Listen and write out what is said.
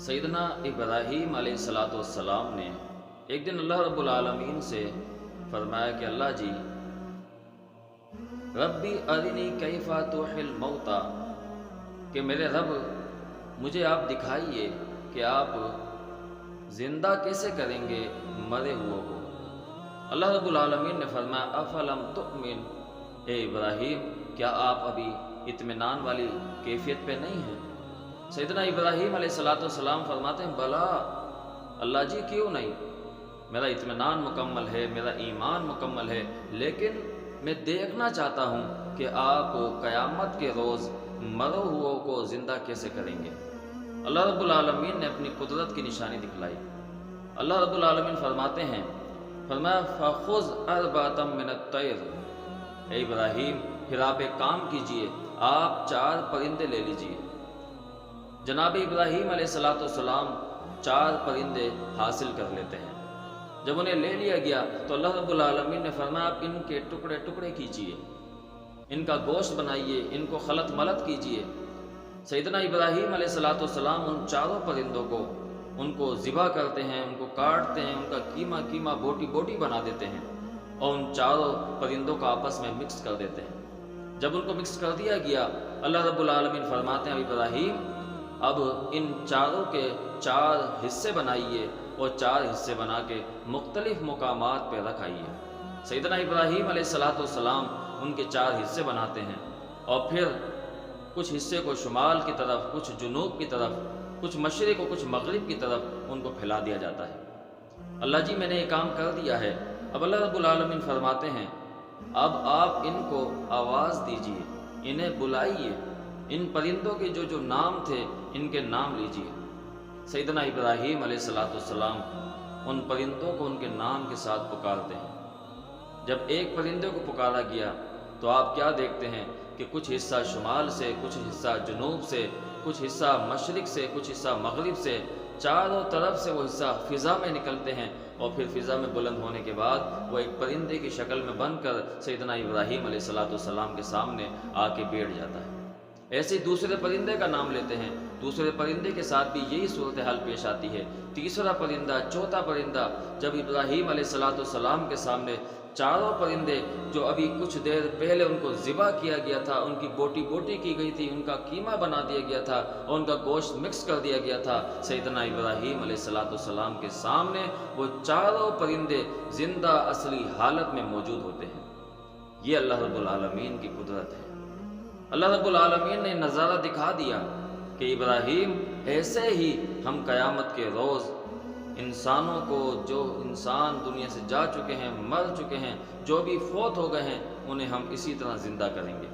سیدنا ابراہیم علیہ السلام نے ایک دن اللہ رب العالمین سے فرمایا کہ اللہ جی ربی ارنی کیف تحیی الموتى، کہ میرے رب مجھے آپ دکھائیے کہ آپ زندہ کیسے کریں گے مرے ہوئے کو۔ اللہ رب العالمین نے فرمایا افلم تؤمن، اے ابراہیم کیا آپ ابھی اطمینان والی کیفیت پہ نہیں ہیں؟ سیدنا ابراہیم علیہ السلام فرماتے ہیں بلا اللہ جی کیوں نہیں، میرا اطمینان مکمل ہے، میرا ایمان مکمل ہے، لیکن میں دیکھنا چاہتا ہوں کہ آپ قیامت کے روز مرے ہوئے کو زندہ کیسے کریں گے۔ اللہ رب العالمین نے اپنی قدرت کی نشانی دکھلائی۔ اللہ رب العالمین فرماتے ہیں، فرمایا فخذ اربعۃ من الطیر، اے ابراہیم پھر آپ ایک کام کیجئے، آپ 4 پرندے لے لیجئے۔ جناب ابراہیم علیہ السلام 4 پرندے حاصل کر لیتے ہیں۔ جب انہیں لے لیا گیا تو اللہ رب العالمین نے فرمایا آپ ان کے ٹکڑے ٹکڑے کیجئے، ان کا گوشت بنائیے، ان کو خلط ملط کیجئے۔ سیدنا ابراہیم علیہ السلام ان 4 پرندوں کو ان کو ذبح کرتے ہیں، ان کو کاٹتے ہیں، ان کا کیما بوٹی بنا دیتے ہیں اور ان 4 پرندوں کو آپس میں مکس کر دیتے ہیں۔ جب ان کو مکس کر دیا گیا اللہ رب العالمین فرماتے ہیں ابراہیم اب ان 4 کے 4 حصے بنائیے اور 4 حصے بنا کے مختلف مقامات پہ رکھائیے۔ سیدنا ابراہیم علیہ السلام ان کے 4 حصے بناتے ہیں اور پھر کچھ حصے کو شمال کی طرف، کچھ جنوب کی طرف، کچھ مشرق اور کچھ مغرب کی طرف ان کو پھیلا دیا جاتا ہے۔ اللہ جی میں نے یہ کام کر دیا ہے۔ اب اللہ رب العالمین فرماتے ہیں اب آپ ان کو آواز دیجئے، انہیں بلائیے، ان پرندوں کے جو نام تھے ان کے نام لیجئے۔ سیدنا ابراہیم علیہ السلام ان پرندوں کو ان کے نام کے ساتھ پکارتے ہیں۔ جب ایک پرندے کو پکارا گیا تو آپ کیا دیکھتے ہیں کہ کچھ حصہ شمال سے، کچھ حصہ جنوب سے، کچھ حصہ مشرق سے، کچھ حصہ مغرب سے، چاروں طرف سے وہ حصہ فضا میں نکلتے ہیں اور پھر فضا میں بلند ہونے کے بعد وہ ایک پرندے کی شکل میں بن کر سیدنا ابراہیم علیہ السلام کے سامنے آ کے بیٹھ جاتا ہے۔ ایسے ہی دوسرے پرندے کا نام لیتے ہیں، دوسرے پرندے کے ساتھ بھی یہی صورتحال پیش آتی ہے۔ تیسرا پرندہ، چوتھا پرندہ، جب ابراہیم علیہ السلام کے سامنے 4 پرندے جو ابھی کچھ دیر پہلے ان کو ذبح کیا گیا تھا، ان کی بوٹی کی گئی تھی، ان کا قیمہ بنا دیا گیا تھا اور ان کا گوشت مکس کر دیا گیا تھا، سیدنا ابراہیم علیہ السلام کے سامنے وہ 4 پرندے زندہ اصلی حالت میں موجود ہوتے ہیں۔ یہ اللہ رب العالمین کی قدرت ہے۔ اللہ رب العالمین نے نظارہ دکھا دیا کہ ابراہیم ایسے ہی ہم قیامت کے روز انسانوں کو، جو انسان دنیا سے جا چکے ہیں، مر چکے ہیں، جو بھی فوت ہو گئے ہیں، انہیں ہم اسی طرح زندہ کریں گے۔